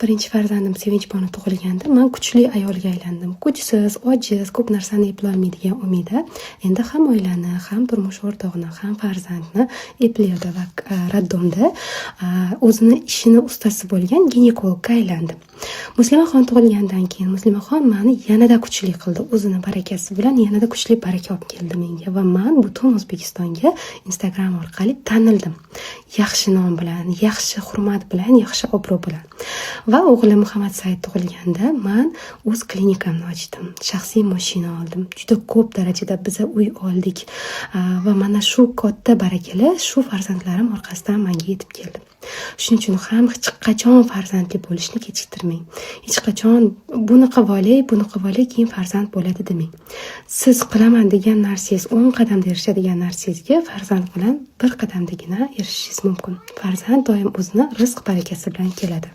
birinchi farzandim Sevinchbonu tug'ilganda men kuchli ayolga aylandim. Kuchsiz, ojiz, ko'p narsani eplolmaydigan Umida endi ham oilani, ham turmush o'rtog'ini, ham farzandni eplaydi va raddomda o'zini ishini ustasi bo'lgan ginekologga aylandi. Muslimaxon tug'ilgandan keyin Muslimaxon meni yanada kuchli qildi. O'zini barakasi bilan yanada kuchli baraka olib keldi menga va men butun O'zbekistonga Instagram orqali tanildim. Yaxshi nom bilan, yaxshi hurmat bilan, yaxshi obro' bilan. Va o'g'lim Muhammad Said tug'ilganda men o'z klinikamni ochdim. Shaxsiy mashina oldim. Juda ko'p darajada biz uy oldik va mana shu katta barakali shu farzandlarim orqasidan menga yetib keldi. Shuning uchun ham hech qachon farzandli bo'lishni kechiktirmang. Hech qachon buni qilib olay, keyin farzand bo'ladi demang. Siz qilaman degan narsangiz 10 qadamda erishadigan narsangizga farzand bilan bir qadamdagina erishishingiz mumkin. Farzand doim o'zini rizq barakasi bilan keladi.